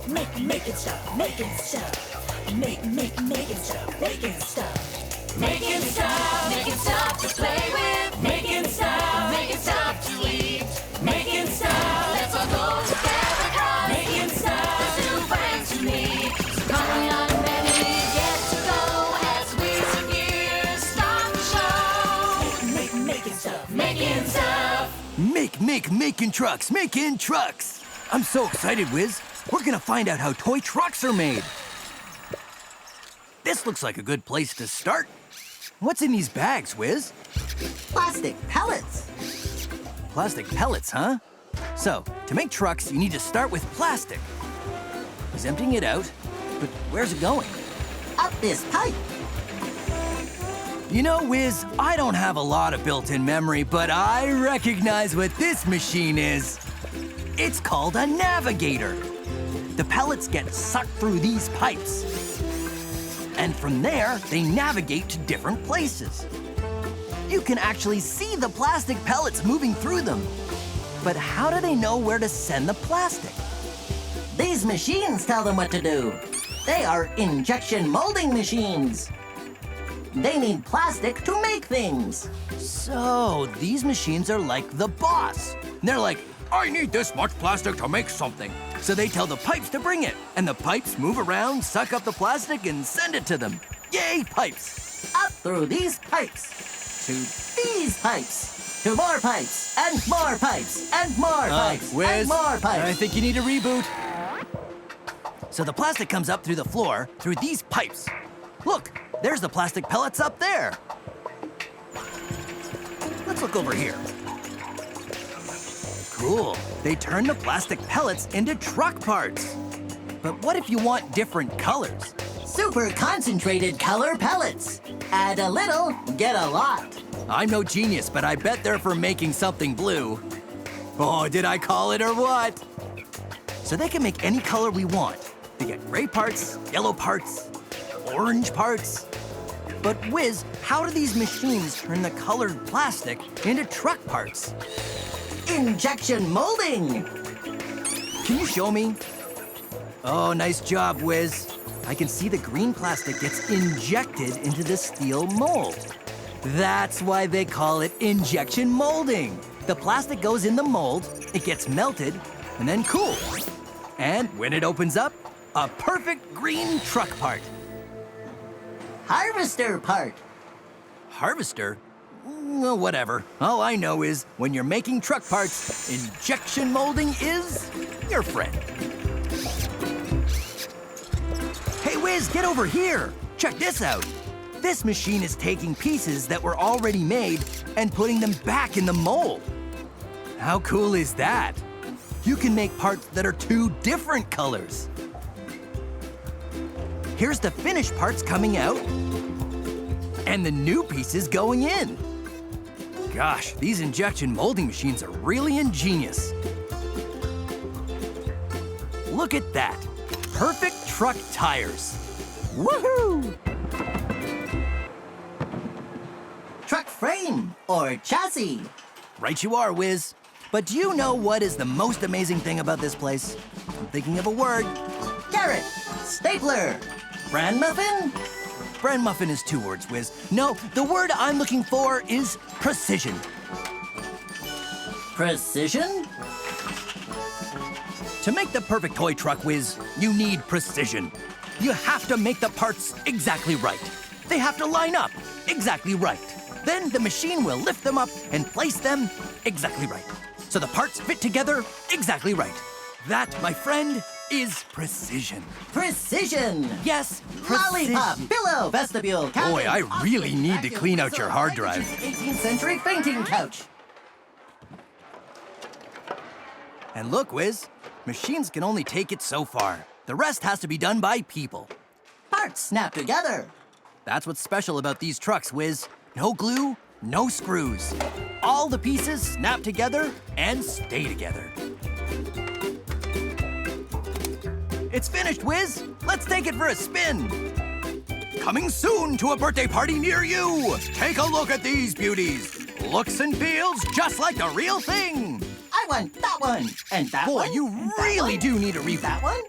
Making stuff, making stuff. Making stuff, making stuff. Making stuff to play with. Making stuff to eat. Making stuff, let's all go together, 'cause making stuff is two friends you need. So come on and ready, get to go as Wizz and Gears start the show. Making stuff, making stuff. Making trucks. I'm so excited, Wizz. We're gonna find out how toy trucks are made. This looks like a good place to start. What's in these bags, Wizz? Plastic pellets. Plastic pellets, huh? So, to make trucks, you need to start with plastic. He's emptying it out, but where's it going? Up this pipe. You know, Wizz, I don't have a lot of built-in memory, but I recognize what this machine is. It's called a navigator. The pellets get sucked through these pipes. And from there, they navigate to different places. You can actually see the plastic pellets moving through them. But how do they know where to send the plastic? These machines tell them what to do. They are injection molding machines. They need plastic to make things. So, these machines are like the boss. They're like, I need this much plastic to make something. So they tell the pipes to bring it, and the pipes move around, suck up the plastic, and send it to them. Yay, pipes! Up through these pipes. To these pipes. To more pipes, and more pipes, and more pipes, Wizz, and more pipes. I think you need a reboot. So the plastic comes up through the floor, through these pipes. Look, there's the plastic pellets up there. Let's look over here. Cool. They turn the plastic pellets into truck parts. But what if you want different colors? Super concentrated color pellets. Add a little, get a lot. I'm no genius, but I bet they're for making something blue. Oh, did I call it or what? So they can make any color we want. They get gray parts, yellow parts, orange parts. But Wizz, how do these machines turn the colored plastic into truck parts? Injection molding. Can you show me? Oh, nice job, Wizz. I can see the green plastic gets injected into the steel mold. That's why they call it injection molding. The plastic goes in the mold, it gets melted, and then cooled. And when it opens up, a perfect green truck part. Harvester part. Harvester? Well, whatever. All I know is when you're making truck parts, injection molding is your friend. Hey, Wizz, get over here. Check this out. This machine is taking pieces that were already made and putting them back in the mold. How cool is that? You can make parts that are two different colors. Here's the finished parts coming out and the new pieces going in. Gosh, these injection molding machines are really ingenious. Look at that. Perfect truck tires. Woohoo! Truck frame or chassis. Right you are, Wizz. But do you know what is the most amazing thing about this place? I'm thinking of a word. Carrot. Stapler. Bran muffin. Bran muffin is 2 words, Wizz. No, the word I'm looking for is precision. Precision? To make the perfect toy truck, Wizz, you need precision. You have to make the parts exactly right. They have to line up exactly right. Then the machine will lift them up and place them exactly right. So the parts fit together exactly right. That, my friend, is precision. Precision. Yes, precision. Lollipop, pillow, vestibule, cabin. Boy, I really need to vacuum, clean out whistle, your hard nitrogen, drive. 18th century fainting couch. And look, Wizz, machines can only take it so far. The rest has to be done by people. Parts snap together. That's what's special about these trucks, Wizz. No glue, no screws. All the pieces snap together and stay together. It's finished, Wizz. Let's take it for a spin. Coming soon to a birthday party near you. Take a look at these beauties. Looks and feels just like the real thing. I want that one, and that Boy, one. you and that really one, do need a reboot. That one,